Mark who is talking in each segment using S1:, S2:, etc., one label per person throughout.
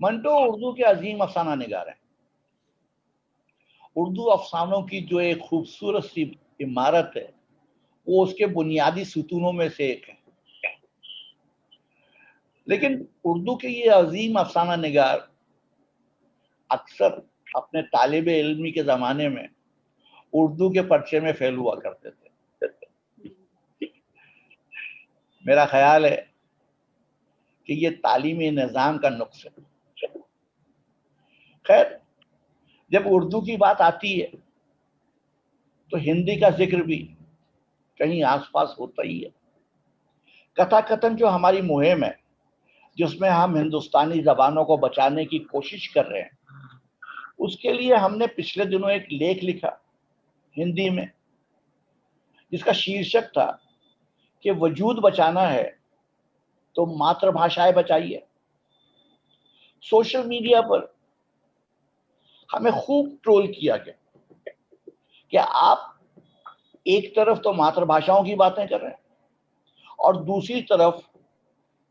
S1: मंटो उर्दू के अजीम अफसाना निगार हैं। उर्दू अफसानों की जो एक खूबसूरत सी इमारत है वो उसके बुनियादी सुतूनों में से एक है। लेकिन उर्दू के ये अजीम अफसाना निगार अक्सर अपने तालिबे इल्मी के ज़माने में उर्दू के पर्चे में फेल हुआ करते थे। मेरा ख्याल है कि ये तालीमी निज़ाम का नुक्स है। खैर, जब उर्दू की बात आती है तो हिंदी का जिक्र भी कहीं आसपास होता ही है। कथा कथन जो हमारी मुहिम है, जिसमें हम हिंदुस्तानी ज़बानों को बचाने की कोशिश कर रहे हैं, उसके लिए हमने पिछले दिनों एक लेख लिखा हिंदी में, जिसका शीर्षक था कि वजूद बचाना है तो मातृभाषाएं बचाइए। सोशल मीडिया पर हमें खूब ट्रोल किया गया कि आप एक तरफ तो मातृभाषाओं की बातें कर रहे हैं और दूसरी तरफ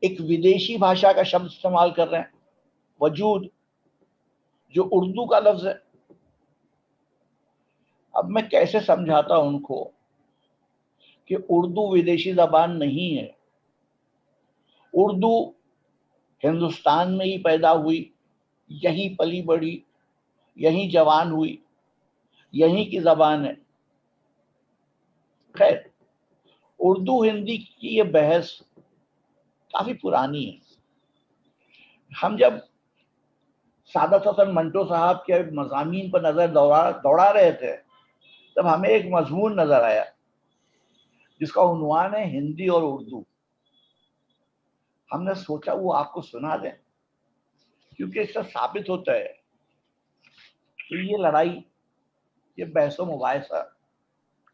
S1: एक विदेशी भाषा का शब्द इस्तेमाल कर रहे हैं, वजूद, जो उर्दू का लफ्ज है। अब मैं कैसे समझाता उनको कि उर्दू विदेशी जबान नहीं है। उर्दू हिंदुस्तान में ही पैदा हुई, यहीं पली बढ़ी, यहीं जवान हुई, यहीं की जबान है। खैर, उर्दू हिंदी की ये बहस काफी पुरानी है। हम जब सादत हसन मंटो साहब के मज़ामीन पर नजर दौड़ा रहे थे, तब हमें एक मजमून नजर आया जिसका उन्वान है हिंदी और उर्दू। हमने सोचा वो आपको सुना दें, क्योंकि इससे साबित होता है कि ये लड़ाई, ये बहसो मुबाहिसा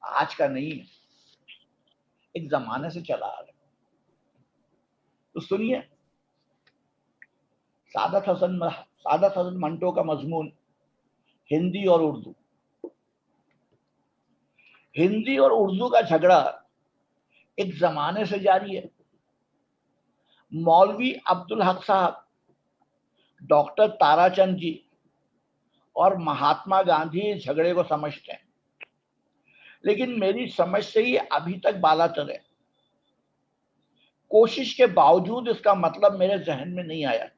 S1: आज का नहीं है, एक जमाने से चला आ रहा है। तो सुनिए सादत हसन मंटो का मजमून, हिंदी और उर्दू। हिंदी और उर्दू का झगड़ा एक जमाने से जारी है। मौलवी अब्दुल हक साहब, डॉक्टर ताराचंद जी और महात्मा गांधी इस झगड़े को समझते हैं, लेकिन मेरी समझ से ही अभी तक बालातर है। कोशिश के बावजूद इसका मतलब मेरे जहन में नहीं आया।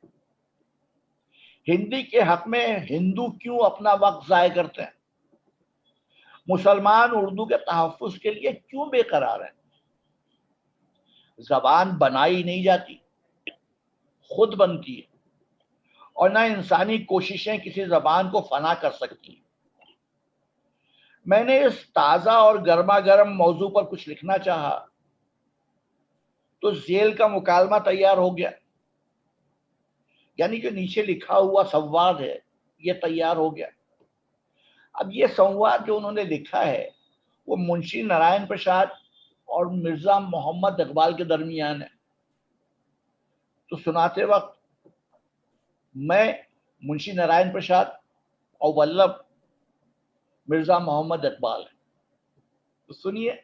S1: हिंदी के हक में हिंदू क्यों अपना वक्त जाया करते हैं? मुसलमान उर्दू के तहफ्फुज के लिए क्यों बेकरार हैं? जबान बनाई नहीं जाती, खुद बनती है, और ना इंसानी कोशिशें किसी जबान को फना कर सकती हैं। मैंने इस ताजा और गर्मा गर्म मौजू पर कुछ लिखना चाहा तो जेल का मुकालमा तैयार हो गया, यानी कि नीचे लिखा हुआ संवाद है ये तैयार हो गया। अब ये संवाद जो उन्होंने लिखा है वो मुंशी नारायण प्रसाद और मिर्जा मोहम्मद इकबाल के दरमियान है। तो सुनाते वक्त मैं मुंशी नारायण प्रसाद और वल्लभ मिर्जा मोहम्मद इकबाल है। तो सुनिए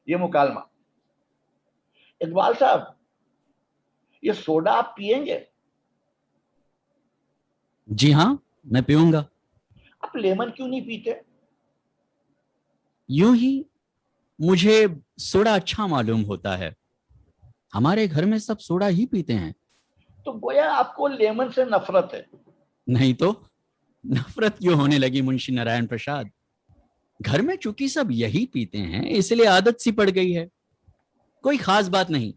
S1: ये मुकालमा। इकबाल साहब, ये सोडा आप पिएंगे?
S2: जी हाँ, मैं पीऊंगा।
S1: आप लेमन क्यों नहीं पीते?
S2: यूं ही मुझे सोडा अच्छा मालूम होता है। हमारे घर में सब सोडा ही पीते हैं।
S1: तो गोया आपको लेमन से नफरत है।
S2: नहीं तो नफरत क्यों होने लगी मुंशी नारायण प्रसाद? घर में चूंकि सब यही पीते हैं इसलिए आदत सी पड़ गई है। कोई खास बात नहीं,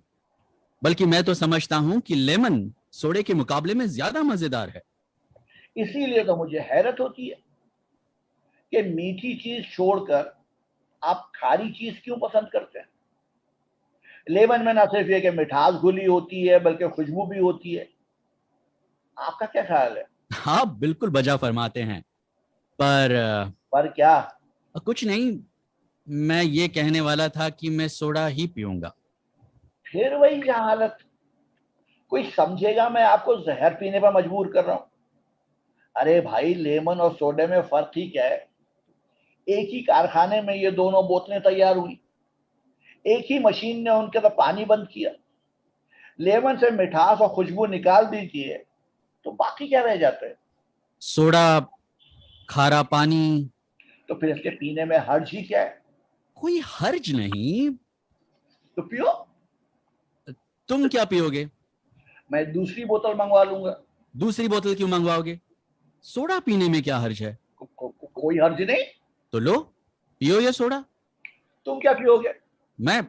S2: बल्कि मैं तो समझता हूं कि लेमन सोडे के मुकाबले में ज्यादा मजेदार है।
S1: इसीलिए तो मुझे हैरत होती है कि मीठी चीज छोड़कर आप खारी चीज क्यों पसंद करते हैं। लेमन में ना सिर्फ ये कि मिठास घुली होती है बल्कि खुशबू भी होती है। आपका क्या ख्याल है?
S2: आप बिल्कुल बजा फरमाते हैं। पर
S1: पर क्या?
S2: कुछ नहीं, मैं ये कहने वाला था कि मैं सोडा ही पीऊंगा।
S1: फिर वही जहालत। कोई समझेगा मैं आपको जहर पीने पर मजबूर कर रहा हूं? अरे भाई, लेमन और सोडे में फर्क ही क्या है? एक ही कारखाने में ये दोनों बोतलें तैयार हुई, एक ही मशीन ने उनके तो पानी बंद किया। लेमन से मिठास और खुशबू निकाल दीजिए तो बाकी क्या रह जाता है?
S2: सोडा, खारा पानी।
S1: तो फिर इसके पीने में हर्ज ही क्या है?
S2: कोई हर्ज नहीं।
S1: तो पियो।
S2: तुम क्या पियोगे?
S1: मैं दूसरी बोतल मंगवा लूंगा।
S2: दूसरी बोतल क्यों मंगवाओगे? सोडा पीने में क्या हर्ज है?
S1: कोई हर्ज नहीं।
S2: तो लो, पियो ये सोडा।
S1: तुम क्या पियोगे?
S2: मैं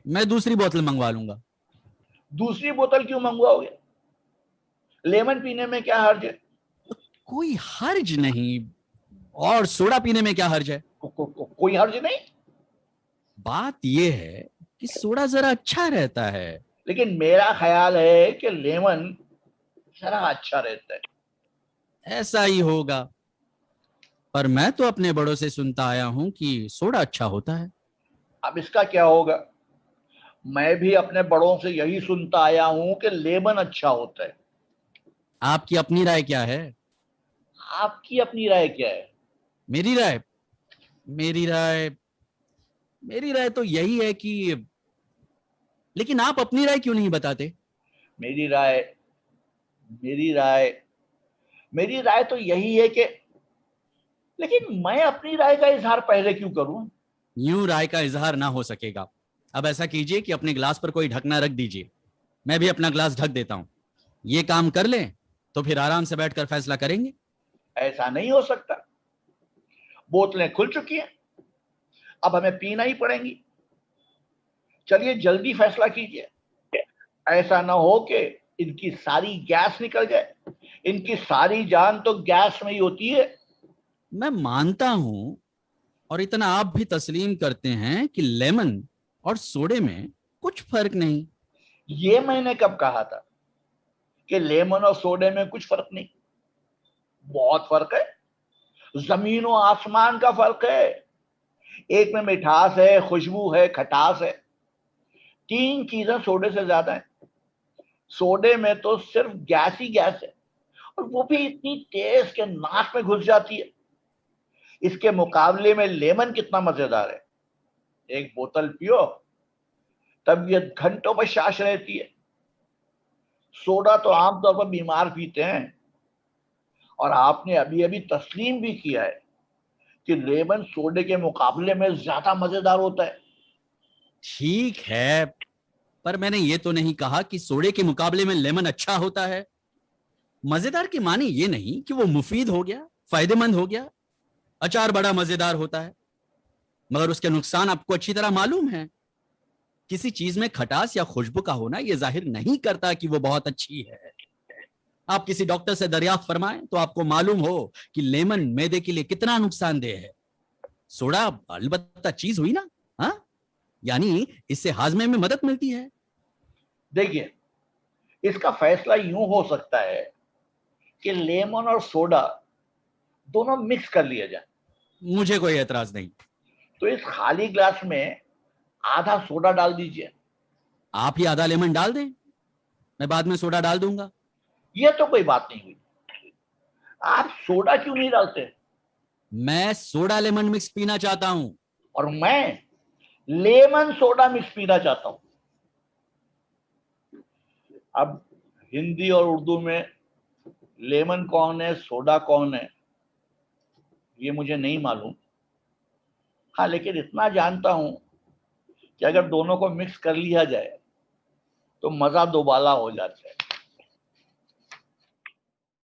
S2: मैं दूसरी बोतल मंगवा लूंगा।
S1: दूसरी बोतल क्यों मंगवाओगे? लेमन पीने में क्या हर्ज है?
S2: कोई हर्ज नहीं। और सोडा पीने में क्या हर्ज है?
S1: कोई हर्ज नहीं।
S2: बात यह है कि सोडा जरा अच्छा रहता है।
S1: लेकिन मेरा ख्याल है कि लेमन जरा अच्छा रहता है।
S2: ऐसा ही होगा, पर मैं तो अपने बड़ों से सुनता आया हूं कि सोडा अच्छा होता है।
S1: अब इसका क्या होगा? मैं भी अपने बड़ों से यही सुनता आया हूं कि लेमन अच्छा होता है।
S2: आपकी अपनी राय क्या है?
S1: आपकी अपनी राय क्या है?
S2: मेरी राय मेरी राय मेरी राय तो यही है कि, लेकिन आप अपनी राय क्यों नहीं बताते?
S1: मेरी राय मेरी राय मेरी राय तो यही है कि, लेकिन मैं अपनी राय का इजहार पहले क्यों करूं?
S2: यूं राय का इजहार ना हो सकेगा। अब ऐसा कीजिए कि अपने गिलास पर कोई ढकना रख दीजिए, मैं भी अपना गिलास ढक देता हूं। ये काम कर लें तो फिर आराम से बैठकर फैसला करेंगे।
S1: ऐसा नहीं हो सकता। बोतलें खुल चुकी हैं, अब हमें पीना ही पड़ेंगी। चलिए जल्दी फैसला कीजिए। ऐसा ना हो कि इनकी सारी गैस निकल जाए। इनकी सारी जान तो गैस में ही होती है।
S2: मैं मानता हूं, और इतना आप भी तस्लीम करते हैं कि लेमन और सोडे में कुछ फर्क नहीं।
S1: ये मैंने कब कहा था कि लेमन और सोडे में कुछ फर्क नहीं? बहुत फर्क है। जमीन और आसमान का फर्क है। एक में मिठास है, खुशबू है, खटास है। तीन चीजें सोडे से ज्यादा है। सोडे में तो सिर्फ गैस ही गैस है, और वो भी इतनी तेज के नाक में घुस जाती है। इसके मुकाबले में लेमन कितना मजेदार है। एक बोतल पियो, तबीयत घंटों पर शाश रहती है। सोडा तो आमतौर पर बीमार पीते हैं। और आपने अभी अभी तस्लीम भी किया है कि लेमन सोडे के मुकाबले में ज्यादा मजेदार होता है।
S2: ठीक है, पर मैंने ये तो नहीं कहा कि सोडे के मुकाबले में लेमन अच्छा होता है। मजेदार के माने ये नहीं कि वो मुफीद हो गया, फायदेमंद हो गया। अचार बड़ा मजेदार होता है, मगर उसके नुकसान आपको अच्छी तरह मालूम है। किसी चीज में खटास या खुशबू का होना यह जाहिर नहीं करता कि वो बहुत अच्छी है। आप किसी डॉक्टर से दरियाफ्त फरमाएं तो आपको मालूम हो कि लेमन मैदे के लिए कितना नुकसानदेह है। सोडा अलबत्ता चीज हुई ना, हाँ, यानी इससे हाजमे में मदद मिलती है।
S1: देखिए, इसका फैसला यूं हो सकता है कि लेमन और सोडा दोनों मिक्स कर लिया जाए।
S2: मुझे कोई एतराज नहीं।
S1: तो इस खाली ग्लास में आधा सोडा डाल दीजिए।
S2: आप ही आधा लेमन डाल दें, मैं बाद में सोडा डाल दूंगा।
S1: यह तो कोई बात नहीं हुई। आप सोडा क्यों नहीं डालते?
S2: मैं सोडा लेमन मिक्स पीना चाहता हूं।
S1: और मैं लेमन सोडा मिक्स पीना चाहता हूं। अब हिंदी और उर्दू में लेमन कौन है, सोडा कौन है, ये मुझे नहीं मालूम। हाँ, लेकिन इतना जानता हूं कि अगर दोनों को मिक्स कर लिया जाए तो मजा दोबाला हो जाता है।